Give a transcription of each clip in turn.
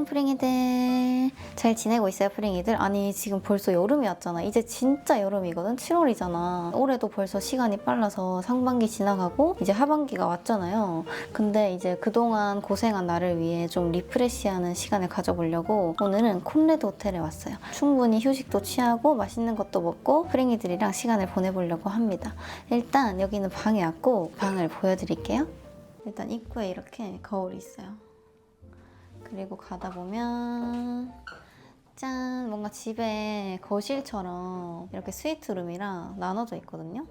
프링이들 잘 지내고 있어요 프링이들? 아니 지금 벌써 여름이 왔잖아. 이제 진짜 여름이거든. 7월이잖아. 올해도 벌써 시간이 빨라서 상반기 지나가고 이제 하반기가 왔잖아요. 근데 이제 그동안 고생한 나를 위해 좀 리프레시하는 시간을 가져보려고 오늘은 콘레드 호텔에 왔어요. 충분히 휴식도 취하고 맛있는 것도 먹고 프링이들이랑 시간을 보내보려고 합니다. 일단 여기는 방에 왔고 방을 보여드릴게요. 일단 입구에 이렇게 거울이 있어요. 그리고 가다 보면 짠! 뭔가 집에 거실처럼 이렇게 스위트룸이랑 나눠져 있거든요.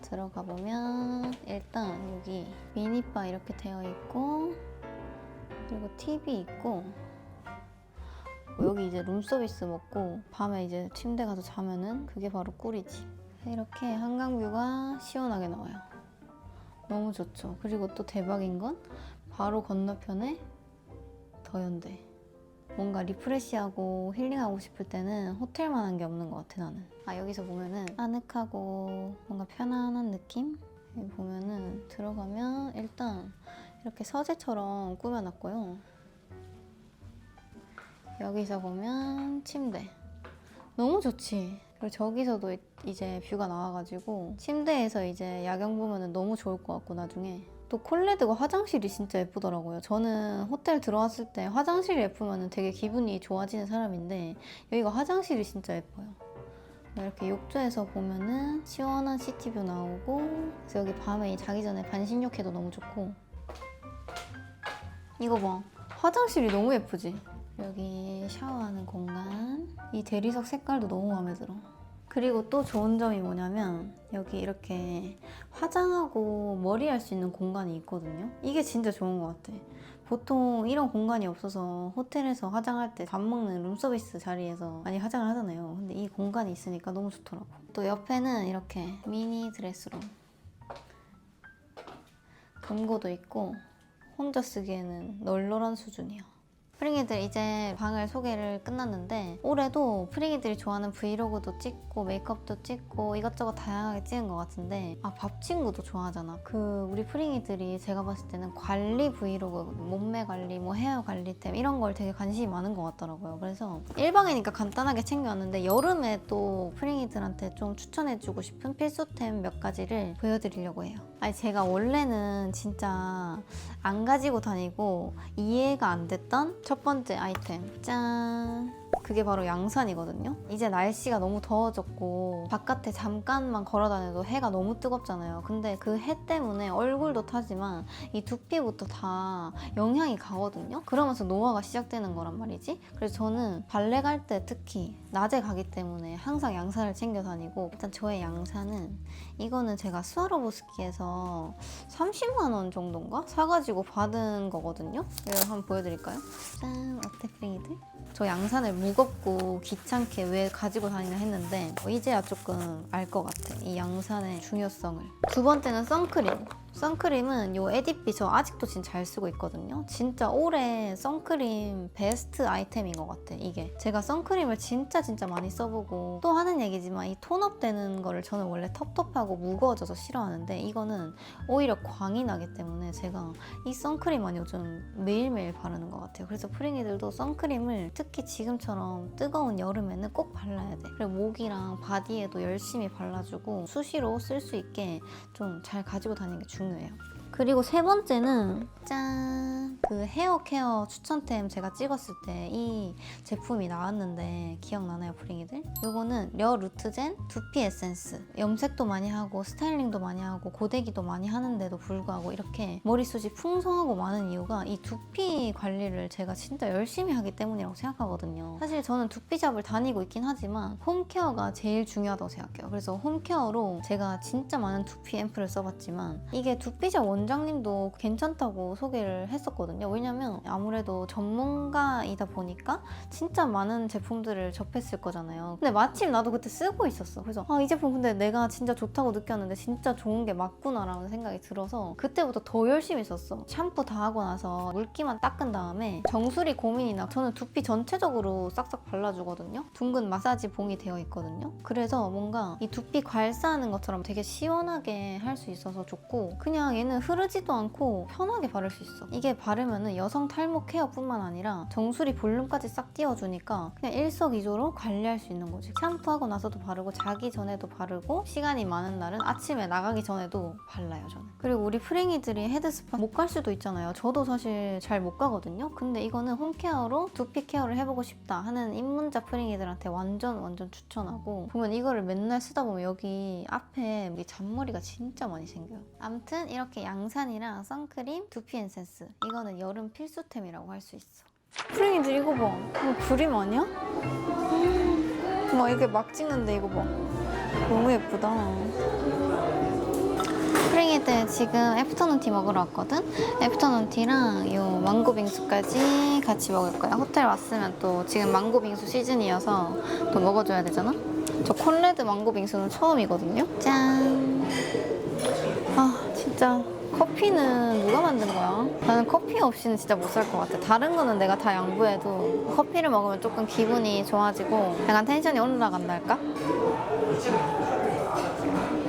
들어가 보면 일단 여기 미니바 이렇게 되어 있고 그리고 TV 있고 여기 이제 룸서비스 먹고 밤에 이제 침대 가서 자면은 그게 바로 꿀이지. 이렇게 한강뷰가 시원하게 나와요. 너무 좋죠. 그리고 또 대박인 건 바로 건너편에 더현대. 뭔가 리프레시하고 힐링하고 싶을 때는 호텔만한 게 없는 것 같아 나는. 여기서 보면은 아늑하고 뭔가 편안한 느낌? 여기 보면은 들어가면 일단 이렇게 서재처럼 꾸며놨고요. 여기서 보면 침대. 너무 좋지? 그리고 저기서도 이제 뷰가 나와가지고 침대에서 이제 야경 보면은 너무 좋을 것 같고 나중에. 또 콘레드가 화장실이 진짜 예쁘더라고요. 저는 호텔 들어왔을 때 화장실이 예쁘면 되게 기분이 좋아지는 사람인데 여기가 화장실이 진짜 예뻐요. 이렇게 욕조에서 보면은 시원한 시티뷰 나오고 그래서 여기 밤에 자기 전에 반신욕해도 너무 좋고 이거 봐. 화장실이 너무 예쁘지? 여기 샤워하는 공간. 이 대리석 색깔도 너무 마음에 들어. 그리고 또 좋은 점이 뭐냐면 여기 이렇게 화장하고 머리 할 수 있는 공간이 있거든요. 이게 진짜 좋은 것 같아. 보통 이런 공간이 없어서 호텔에서 화장할 때 밥 먹는 룸서비스 자리에서 많이 화장을 하잖아요. 근데 이 공간이 있으니까 너무 좋더라고. 또 옆에는 이렇게 미니 드레스룸. 금고도 있고 혼자 쓰기에는 널널한 수준이야. 프링이들 이제 방을 소개를 끝났는데 올해도 프링이들이 좋아하는 브이로그도 찍고 메이크업도 찍고 이것저것 다양하게 찍은 것 같은데 밥 친구도 좋아하잖아. 우리 프링이들이 제가 봤을 때는 관리 브이로그, 몸매 관리, 뭐 헤어 관리템 이런 걸 되게 관심이 많은 것 같더라고요. 그래서 1박이니까 간단하게 챙겨왔는데 여름에 또 프링이들한테 좀 추천해주고 싶은 필수템 몇 가지를 보여드리려고 해요. 제가 원래는 진짜 안 가지고 다니고 이해가 안 됐던 첫 번째 아이템 짠! 그게 바로 양산이거든요. 이제 날씨가 너무 더워졌고 바깥에 잠깐만 걸어 다녀도 해가 너무 뜨겁잖아요. 근데 그 해 때문에 얼굴도 타지만 이 두피부터 다 영향이 가거든요. 그러면서 노화가 시작되는 거란 말이지. 그래서 저는 발레 갈 때 특히 낮에 가기 때문에 항상 양산을 챙겨 다니고 일단 저의 양산은 이거는 제가 스와로보스키에서 30만 원 정도인가? 사가지고 받은 거거든요. 이거 한번 보여드릴까요? 짠! 어때 프링이들? 저 양산을 무겁고 귀찮게 왜 가지고 다니나 했는데 이제야 조금 알 것 같아. 이 양산의 중요성을. 두 번째는 선크림. 선크림은 요 에디피 저 아직도 진짜 잘 쓰고 있거든요. 진짜 올해 선크림 베스트 아이템인 것 같아. 이게 제가 선크림을 진짜 많이 써보고 또 하는 얘기지만 이 톤업 되는 거를 저는 원래 텁텁하고 무거워져서 싫어하는데 이거는 오히려 광이 나기 때문에 제가 이 선크림만 요즘 매일매일 바르는 것 같아요. 그래서 프링이들도 선크림을 특히 지금처럼 뜨거운 여름에는 꼭 발라야 돼. 그리고 목이랑 바디에도 열심히 발라주고 수시로 쓸 수 있게 좀 잘 가지고 다니는 게 중요해요. 그리고 세 번째는 짠! 그 헤어 케어 추천템 제가 찍었을 때 이 제품이 나왔는데 기억나나요 프링이들? 이거는 려 루트젠 두피 에센스. 염색도 많이 하고 스타일링도 많이 하고 고데기도 많이 하는데도 불구하고 이렇게 머리숱이 풍성하고 많은 이유가 이 두피 관리를 제가 진짜 열심히 하기 때문이라고 생각하거든요. 사실 저는 두피샵을 다니고 있긴 하지만 홈케어가 제일 중요하다고 생각해요. 그래서 홈케어로 제가 진짜 많은 두피 앰플을 써봤지만 이게 두피샵 원장님도 괜찮다고 소개를 했었거든요. 왜냐면 아무래도 전문가이다 보니까 진짜 많은 제품들을 접했을 거잖아요. 근데 마침 나도 그때 쓰고 있었어. 그래서 이 제품 근데 내가 진짜 좋다고 느꼈는데 진짜 좋은 게 맞구나라는 생각이 들어서 그때부터 더 열심히 썼어. 샴푸 다 하고 나서 물기만 닦은 다음에 정수리 고민이나 저는 두피 전체적으로 싹싹 발라주거든요. 둥근 마사지 봉이 되어 있거든요. 그래서 뭔가 이 두피 괄사하는 것처럼 되게 시원하게 할 수 있어서 좋고 그냥 얘는 흐르지도 않고 편하게 바를 수 있어. 이게 바르면은 여성 탈모 케어뿐만 아니라 정수리 볼륨까지 싹 띄워주니까 그냥 일석이조로 관리할 수 있는 거지. 샴푸하고 나서도 바르고 자기 전에도 바르고 시간이 많은 날은 아침에 나가기 전에도 발라요 저는. 그리고 우리 프랭이들이 헤드스파 못 갈 수도 있잖아요. 저도 사실 잘 못 가거든요. 근데 이거는 홈케어로 두피 케어를 해보고 싶다 하는 입문자 프랭이들한테 완전 추천하고, 보면 이거를 맨날 쓰다 보면 여기 앞에 여기 잔머리가 진짜 많이 생겨요. 아무튼 이렇게 양산이랑 선크림, 두피 에센스, 이거는 여름 필수템이라고 할 수 있어. 프랭이들 이거 봐. 이거 그림 아니야? 막 이렇게 막 찍는데 이거 봐. 너무 예쁘다. 프랭이들 지금 애프터눈티 먹으러 왔거든? 애프터눈티랑 이 망고 빙수까지 같이 먹을 거야. 호텔 왔으면 또 지금 망고 빙수 시즌이어서 또 먹어줘야 되잖아? 저 콜레드 망고 빙수는 처음이거든요? 짠! 아 진짜 커피는 누가 만든 거야? 나는 커피 없이는 진짜 못 살 것 같아. 다른 거는 내가 다 양보해도 커피를 먹으면 조금 기분이 좋아지고 약간 텐션이 올라간달까?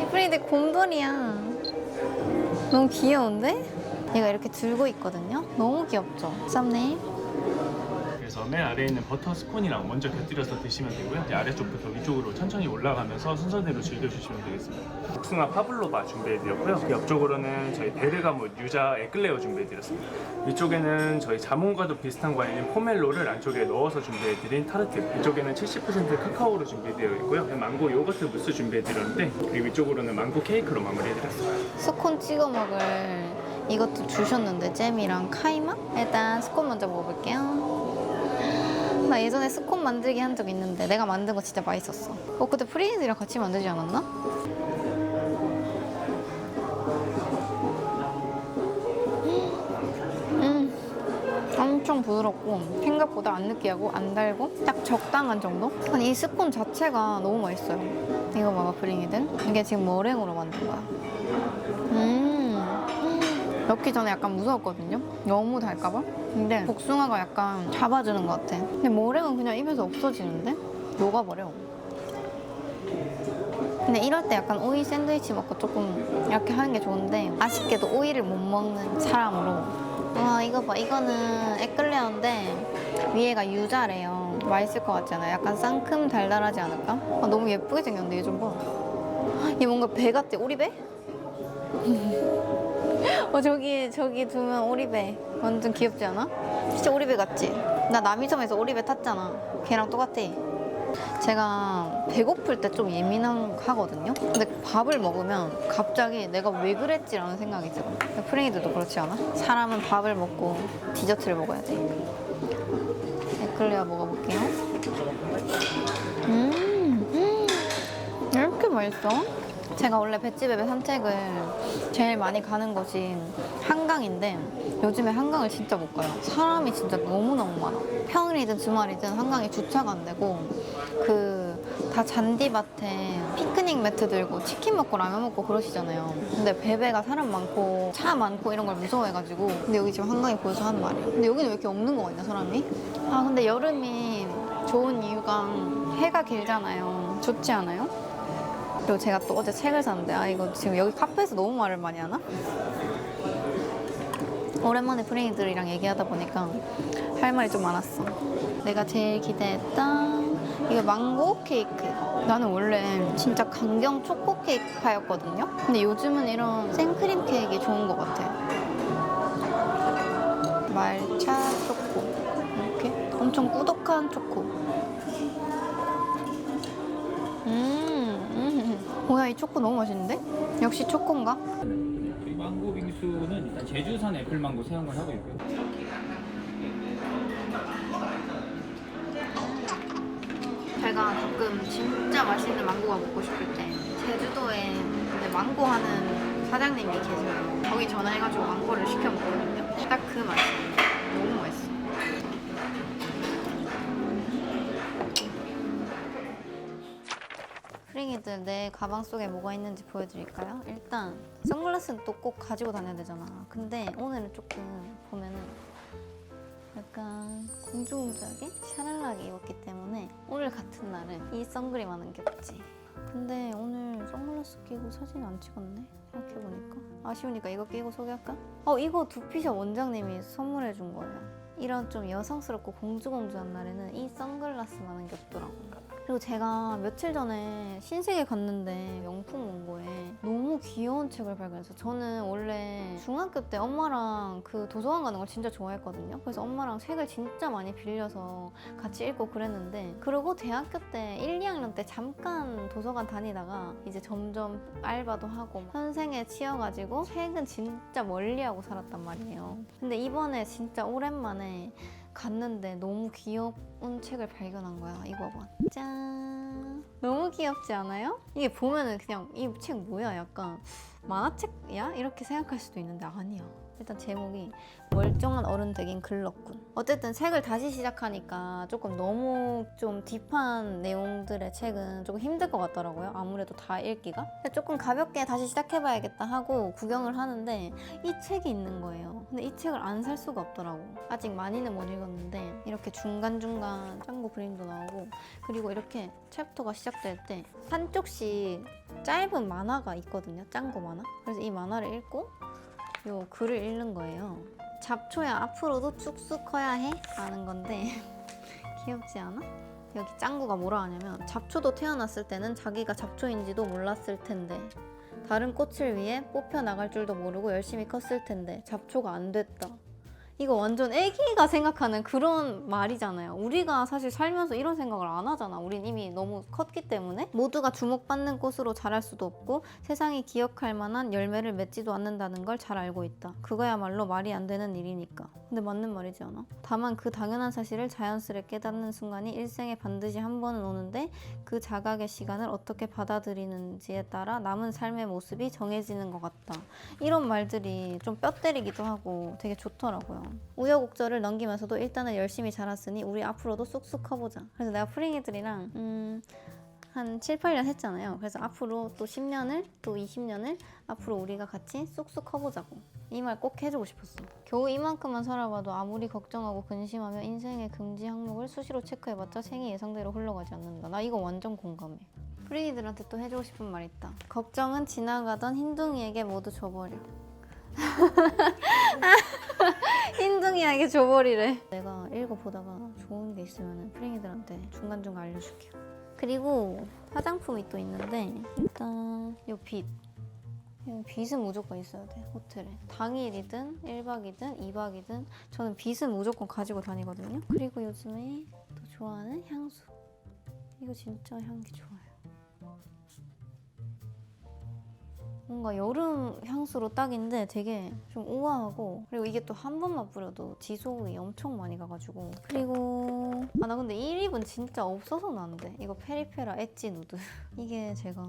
이 프랭이들 곰돌이야. 너무 귀여운데? 얘가 이렇게 들고 있거든요? 너무 귀엽죠? 썸네일? 그래서 맨 아래에 있는 버터 스콘이랑 먼저 곁들여서 드시면 되고요. 이제 아래쪽부터 위쪽으로 천천히 올라가면서 순서대로 즐겨주시면 되겠습니다. 복숭아 파블로바 준비해드렸고요. 그 옆쪽으로는 저희 베르가못 유자 에클레어 준비해드렸습니다. 위쪽에는 저희 자몽과도 비슷한 과일인 포멜로를 안쪽에 넣어서 준비해드린 타르트, 이쪽에는 70% 카카오로 준비되어 있고요. 망고 요거트 무스 준비해드렸는데, 그리고 위쪽으로는 망고 케이크로 마무리해드렸습니다. 스콘 찍어 먹을 이것도 주셨는데, 잼이랑 카이막? 일단 스콘 먼저 먹어볼게요. 나 예전에 스콘 만들기 한 적 있는데 내가 만든 거 진짜 맛있었어. 그때 프리즈랑 같이 만들지 않았나? 엄청 부드럽고 생각보다 안 느끼하고 안 달고 딱 적당한 정도? 아니 이 스콘 자체가 너무 맛있어요. 이거 봐봐 프링이든. 이게 지금 머랭으로 만든 거야. 넣기 전에 약간 무서웠거든요? 너무 달까봐? 근데 복숭아가 약간 잡아주는 것 같아. 근데 머랭은 그냥 입에서 없어지는데? 녹아버려. 근데 이럴 때 약간 오이 샌드위치 먹고 조금 이렇게 하는 게 좋은데, 아쉽게도 오이를 못 먹는 사람으로. 와 이거 봐. 이거는 에클레어인데 위에가 유자래요. 맛있을 것 같잖아요. 약간 상큼 달달하지 않을까? 너무 예쁘게 생겼는데 얘 좀 봐. 얘 뭔가 배 같아. 오리배? 저기 두면 오리배. 완전 귀엽지 않아? 진짜 오리배 같지? 나 남이섬에서 오리배 탔잖아. 걔랑 똑같아. 제가 배고플 때 좀 예민하거든요? 근데 밥을 먹으면 갑자기 내가 왜 그랬지라는 생각이 들어. 프랭이들도 그렇지 않아? 사람은 밥을 먹고 디저트를 먹어야 돼. 에클레어 먹어볼게요. 이렇게 맛있어? 제가 원래 볏집에 산책을 제일 많이 가는 곳이 한강인데 요즘에 한강을 진짜 못 가요. 사람이 진짜 너무너무 많아. 평일이든 주말이든 한강에 주차가 안 되고 다 잔디밭에 피크닉 매트 들고 치킨 먹고 라면 먹고 그러시잖아요. 근데 베베가 사람 많고 차 많고 이런 걸 무서워해가지고. 근데 여기 지금 한강이 보여서 하는 말이에요. 근데 여기는 왜 이렇게 없는 거 같냐 사람이? 근데 여름이 좋은 이유가 해가 길잖아요. 좋지 않아요? 그리고 제가 또 어제 책을 샀는데 이거 지금 여기 카페에서 너무 말을 많이 하나? 오랜만에 프레이들이랑 얘기하다 보니까 할 말이 좀 많았어. 내가 제일 기대했던 이거 망고 케이크. 나는 원래 진짜 강경 초코 케이크파였거든요. 근데 요즘은 이런 생크림 케이크 좋은 것 같아. 말차 초코. 이렇게 엄청 꾸덕한 초코. 뭐야 이 초코 너무 맛있는데? 역시 초코인가? 이 망고 빙수는 일단 제주산 애플망고 사용을 하고 있고요. 제가 가끔 진짜 맛있는 망고가 먹고 싶을 때 제주도에 근데 망고 하는 사장님이 계세요. 거기 전화해가지고 망고를 시켜 먹거든요. 딱 그 맛이에요. 너무 맛있어. 프링이들 내 가방 속에 뭐가 있는지 보여드릴까요? 일단 선글라스는 또 꼭 가지고 다녀야 되잖아. 근데 오늘은 조금 보면은 약간 공주공주하게 샤랄라하게 입었기 때문에 오늘 같은 날은 이 선글이 많은 게 없지. 근데 오늘 선글라스 끼고 사진 안 찍었네. 생각해보니까 아쉬우니까 이거 끼고 소개할까? 이거 두피샵 원장님이 선물해 준 거예요. 이런 좀 여성스럽고 공주공주한 날에는 이 선글라스만한 게 없더라고요. 그리고 제가 며칠 전에 신세계 갔는데 명품 원고에 너무 귀여운 책을 발견해서, 저는 원래 중학교 때 엄마랑 그 도서관 가는 걸 진짜 좋아했거든요. 그래서 엄마랑 책을 진짜 많이 빌려서 같이 읽고 그랬는데, 그리고 대학교 때 1, 2학년 때 잠깐 도서관 다니다가 이제 점점 알바도 하고 현생에 치여가지고 책은 진짜 멀리하고 살았단 말이에요. 근데 이번에 진짜 오랜만에 갔는데 너무 귀여운 책을 발견한 거야. 이거 봐. 짠. 너무 귀엽지 않아요? 이게 보면은 그냥 이 책 뭐야? 약간 만화책이야? 이렇게 생각할 수도 있는데 아니야. 일단 제목이 멀쩡한 어른 되긴 글렀군. 어쨌든 책을 다시 시작하니까 조금 너무 좀 딥한 내용들의 책은 조금 힘들 것 같더라고요. 아무래도 다 읽기가. 조금 가볍게 다시 시작해봐야겠다 하고 구경을 하는데 이 책이 있는 거예요. 근데 이 책을 안 살 수가 없더라고. 아직 많이는 못 읽었는데 이렇게 중간중간 짱구 그림도 나오고, 그리고 이렇게 챕터가 시작될 때 한쪽씩 짧은 만화가 있거든요. 짱구 만화. 그래서 이 만화를 읽고 요 글을 읽는 거예요. 잡초야 앞으로도 쑥쑥 커야 해? 라는 건데 귀엽지 않아? 여기 짱구가 뭐라 하냐면, 잡초도 태어났을 때는 자기가 잡초인지도 몰랐을 텐데, 다른 꽃을 위해 뽑혀 나갈 줄도 모르고 열심히 컸을 텐데 잡초가 안 됐다. 이거 완전 애기가 생각하는 그런 말이잖아요. 우리가 사실 살면서 이런 생각을 안 하잖아. 우린 이미 너무 컸기 때문에. 모두가 주목받는 꽃으로 자랄 수도 없고 세상이 기억할 만한 열매를 맺지도 않는다는 걸 잘 알고 있다. 그거야말로 말이 안 되는 일이니까. 근데 맞는 말이지 않아? 다만 그 당연한 사실을 자연스레 깨닫는 순간이 일생에 반드시 한 번은 오는데, 그 자각의 시간을 어떻게 받아들이는지에 따라 남은 삶의 모습이 정해지는 것 같다. 이런 말들이 좀 뼈 때리기도 하고 되게 좋더라고요. 우여곡절을 넘기면서도 일단은 열심히 자랐으니 우리 앞으로도 쑥쑥 커보자. 그래서 내가 프링이들이랑 한 7, 8년 했잖아요. 그래서 앞으로 또 10년을 또 20년을 앞으로 우리가 같이 쑥쑥 커보자고. 이 말 꼭 해주고 싶었어. 겨우 이만큼만 살아봐도 아무리 걱정하고 근심하며 인생의 금지 항목을 수시로 체크해봤자 생이 예상대로 흘러가지 않는다. 나 이거 완전 공감해. 프링이들한테 또 해주고 싶은 말 있다. 걱정은 지나가던 흰둥이에게 모두 줘버려. 흰둥이에게 줘버리래. 내가 읽어보다가 좋은 게 있으면 프링이들한테 중간중간 알려줄게요. 그리고 화장품이 또 있는데, 일단 이 빛. 빛은 무조건 있어야 돼, 호텔에. 당일이든 1박이든 2박이든 저는 빛은 무조건 가지고 다니거든요. 그리고 요즘에 또 좋아하는 향수. 이거 진짜 향기 좋아요. 뭔가 여름 향수로 딱인데 되게 좀 우아하고, 그리고 이게 또 한 번만 뿌려도 지속이 엄청 많이 가가지고. 그리고 나 근데 이 립은 진짜 없어서는 안 돼. 이거 페리페라 엣지 누드. 이게 제가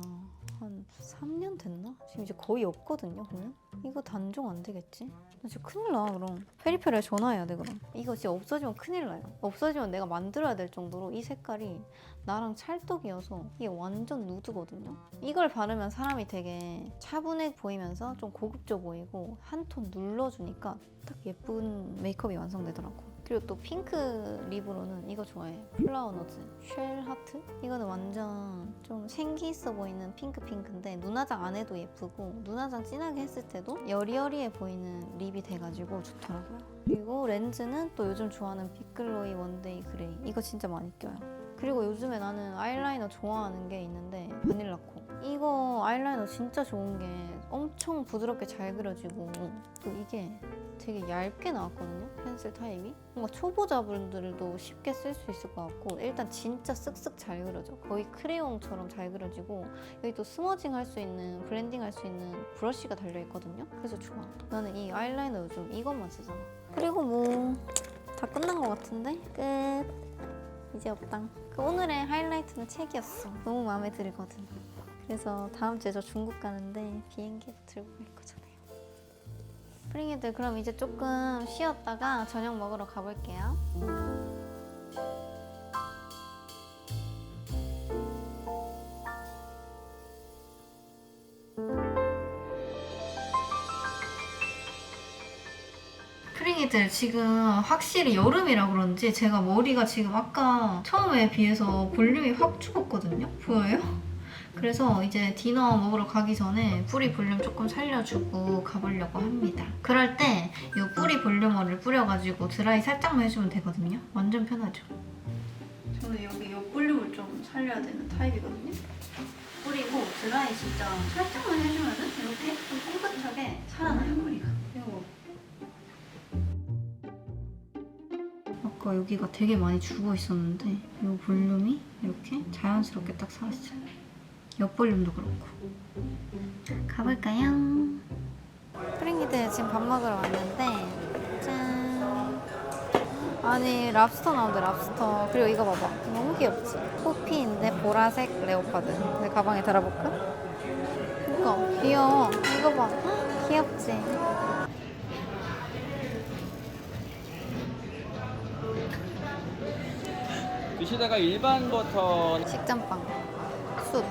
한 3년 됐나? 지금 이제 거의 없거든요, 보면. 이거 단종 안 되겠지? 나 진짜 큰일 나, 그럼. 페리페라에 전화해야 돼, 그럼. 이거 진짜 없어지면 큰일 나요. 없어지면 내가 만들어야 될 정도로 이 색깔이 나랑 찰떡이어서 이게 완전 누드거든요. 이걸 바르면 사람이 되게 차분해 보이면서 좀 고급져 보이고 한 톤 눌러주니까 딱 예쁜 메이크업이 완성되더라고. 그리고 또 핑크 립으로는 이거 좋아해. 플라워너즈 쉘 하트? 이거는 완전 좀 생기 있어 보이는 핑크인데 눈화장 안 해도 예쁘고 눈화장 진하게 했을 때도 여리여리해 보이는 립이 돼가지고 좋더라고요. 그리고 렌즈는 또 요즘 좋아하는 빅글로이 원데이 그레이. 이거 진짜 많이 껴요. 그리고 요즘에 나는 아이라이너 좋아하는 게 있는데 바닐라코. 이거 아이라이너 진짜 좋은 게 엄청 부드럽게 잘 그려지고 또 이게 되게 얇게 나왔거든요, 펜슬 타입이. 뭔가 초보자분들도 쉽게 쓸 수 있을 것 같고, 일단 진짜 쓱쓱 잘 그려져. 거의 크레용처럼 잘 그려지고, 여기 또 스머징 할 수 있는, 블렌딩 할 수 있는 브러쉬가 달려있거든요. 그래서 좋아. 나는 이 아이라이너 요즘 이것만 쓰잖아. 그리고 뭐 다 끝난 것 같은데? 끝. 이제 없당. 오늘의 하이라이트는 책이었어. 너무 마음에 들거든. 그래서 다음 주에 저 중국 가는데 비행기에 들고 갈 거잖아요. 프링이들, 그럼 이제 조금 쉬었다가 저녁 먹으러 가볼게요. 프링이들, 지금 확실히 여름이라 그런지 제가 머리가 지금 아까 처음에 비해서 볼륨이 확 죽었거든요? 보여요? 그래서 이제 디너 먹으러 가기 전에 뿌리 볼륨 조금 살려주고 가보려고 합니다. 그럴 때 이 뿌리 볼륨어를 뿌려가지고 드라이 살짝만 해주면 되거든요. 완전 편하죠. 저는 여기 이 볼륨을 좀 살려야 되는 타입이거든요. 뿌리고 드라이 진짜 살짝만 해주면은 이렇게 좀 뽕긋하게 살아나요, 머리가. 이거. 아까 여기가 되게 많이 죽어 있었는데 이 볼륨이 이렇게 자연스럽게 딱 살았어요. 옆 볼륨도 그렇고. 가볼까요? 프링이들 지금 밥 먹으러 왔는데 짠! 아니 랍스터 나온대, 랍스터. 그리고 이거 봐봐, 너무 귀엽지? 호피인데 보라색 레오파드. 내 가방에 달아볼까? 이거 귀여워. 이거 봐, 헉, 귀엽지? 드시다가 일반 버터 식전빵 숯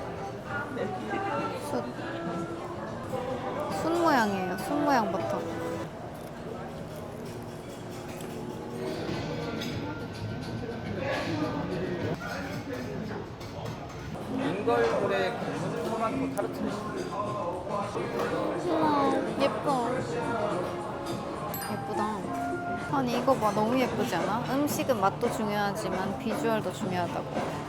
모양이에요. 숯 모양 버터. 잉걸볼의 토마토 타르트. 우와 예뻐. 예쁘다. 아니 이거 봐, 너무 예쁘지 않아? 음식은 맛도 중요하지만 비주얼도 중요하다고.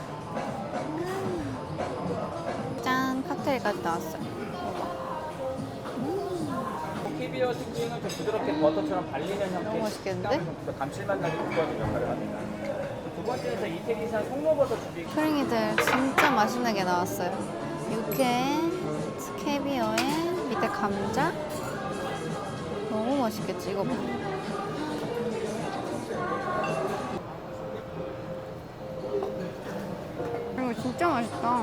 짠! 칵테일까지 나왔어요. 캐비어 특징은 좀 부드럽게 버터처럼 발리는 형태. 너무 맛있겠는데? 식감을 감칠맛 나게 돋궈주는 역할을 합니다. 두 번째에서 이태리산 송로버섯 준비. 프링이들 진짜 맛있는 게 나왔어요. 육회, 캐비어에 밑에 감자. 너무 맛있겠지? 이거 봐. 이거 진짜 맛있다.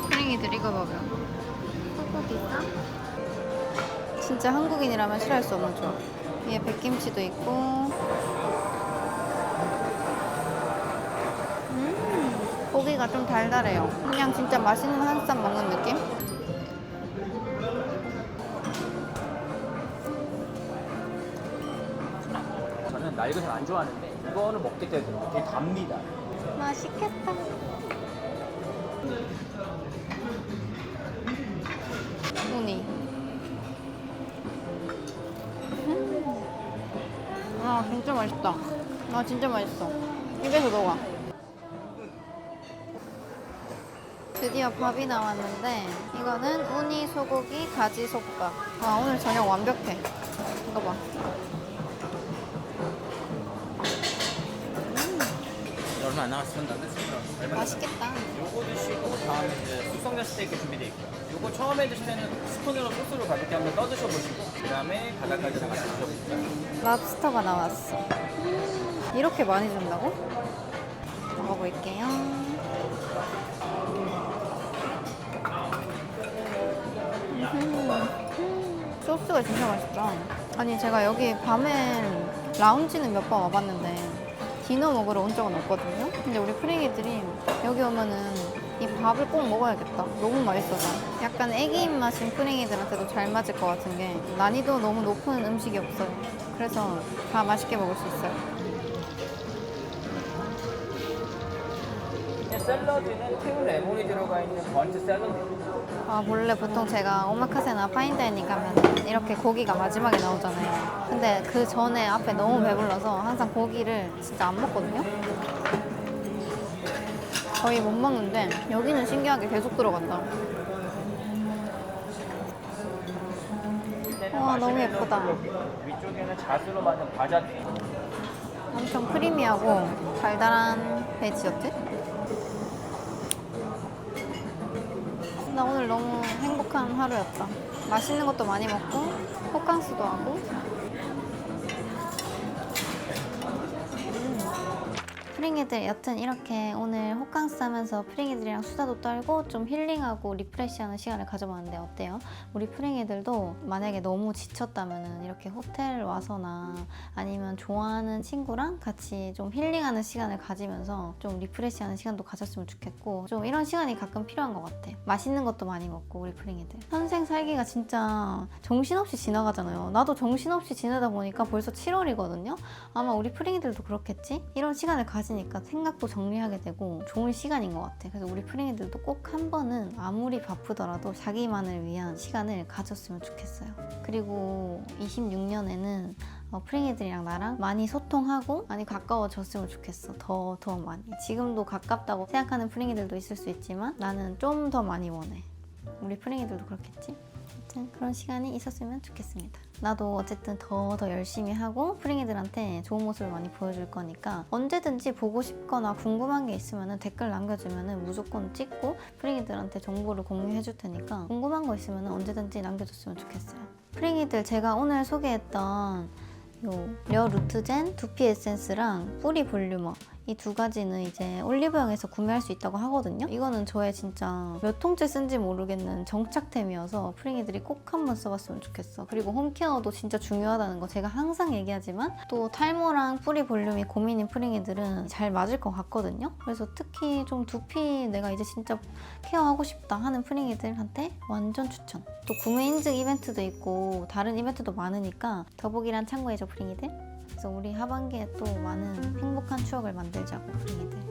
프링이들 이거 봐봐요. 소고기가 진짜 한국인이라면 싫어할 수 없는 조합. 위에 백김치도 있고. 고기가 좀 달달해요. 그냥 진짜 맛있는 한쌈 먹는 느낌? 저는 날것을 안 좋아하는데 이거는 먹게 되더라고요. 되게 답니다. 맛있겠다. 우니. 아 진짜 맛있다. 아 진짜 맛있어. 입에서 녹아. 드디어 밥이 나왔는데 이거는 우니 소고기 가지솥밥. 아 오늘 저녁 완벽해. 이거 봐. 얼마 안 남았습니다. 맛있겠다. 요거 드시고 다음에 이제 숙성된 스테이크 준비되어 있고요. 요거 처음에 드실 때는 스푼으로 소스를 가볍게 한번 떠드셔 보시고 그 다음에 바닥까지 같이 드셔보세요. 랍스터가 나왔어. 이렇게 많이 준다고? 먹어볼게요. 소스가 진짜 맛있다. 아니 제가 여기 밤에 라운지는 몇 번 와봤는데 디너 먹으러 온 적은 없거든요. 근데 우리 프링이들이 여기 오면은 이 밥을 꼭 먹어야겠다. 너무 맛있어서. 약간 애기 입맛인 프링이들한테도 잘 맞을 것 같은 게 난이도 너무 높은 음식이 없어요. 그래서 다 맛있게 먹을 수 있어요. 샐러드는 튀운 레몬이 들어가 있는 번트 샐러드입니다. 아, 원래 보통 제가 오마카세나 파인다이닝 가면 이렇게 고기가 마지막에 나오잖아요. 근데 그 전에 앞에 너무 배불러서 항상 고기를 진짜 안 먹거든요. 거의 못 먹는데 여기는 신기하게 계속 들어간다. 와, 너무 예쁘다. 위쪽에는 잣으로 만든 과자. 엄청 크리미하고 달달한 베이지어트? 나 오늘 너무 행복한 하루였다. 맛있는 것도 많이 먹고 호캉스도 하고. 프링이들 여튼 이렇게 오늘 호캉스 하면서 프링이들이랑 수다도 떨고 좀 힐링하고 리프레시하는 시간을 가져봤는데 어때요? 우리 프링이들도 만약에 너무 지쳤다면 이렇게 호텔 와서나 아니면 좋아하는 친구랑 같이 좀 힐링하는 시간을 가지면서 좀 리프레시하는 시간도 가졌으면 좋겠고 좀 이런 시간이 가끔 필요한 것 같아. 맛있는 것도 많이 먹고 우리 프링이들. 현생 살기가 진짜 정신없이 지나가잖아요. 나도 정신없이 지내다 보니까 벌써 7월이거든요. 아마 우리 프링이들도 그렇겠지? 이런 시간을 가지 가지니까 생각도 정리하게 되고 좋은 시간인 것 같아. 그래서 우리 프링이들도 꼭 한 번은 아무리 바쁘더라도 자기만을 위한 시간을 가졌으면 좋겠어요. 그리고 26년에는 프링이들이랑 나랑 많이 소통하고 많이 가까워졌으면 좋겠어. 더 많이. 지금도 가깝다고 생각하는 프링이들도 있을 수 있지만 나는 좀 더 많이 원해. 우리 프링이들도 그렇겠지? 아무튼 그런 시간이 있었으면 좋겠습니다. 나도 어쨌든 더 열심히 하고 프링이들한테 좋은 모습을 많이 보여줄 거니까 언제든지 보고 싶거나 궁금한 게 있으면 댓글 남겨주면 무조건 찍고 프링이들한테 정보를 공유해 줄 테니까 궁금한 거 있으면 언제든지 남겨줬으면 좋겠어요. 프링이들 제가 오늘 소개했던 려 루트젠 두피 에센스랑 뿌리 볼륨어 이 두 가지는 이제 올리브영에서 구매할 수 있다고 하거든요. 이거는 저의 진짜 몇 통째 쓴지 모르겠는 정착템이어서 프링이들이 꼭 한번 써봤으면 좋겠어. 그리고 홈케어도 진짜 중요하다는 거 제가 항상 얘기하지만 또 탈모랑 뿌리 볼륨이 고민인 프링이들은 잘 맞을 것 같거든요. 그래서 특히 좀 두피 내가 이제 진짜 케어하고 싶다 하는 프링이들한테 완전 추천. 또 구매 인증 이벤트도 있고 다른 이벤트도 많으니까 더보기란 참고해줘 프링이들. 그래서 우리 하반기에 또 많은 행복한 추억을 만들자고 프링이들.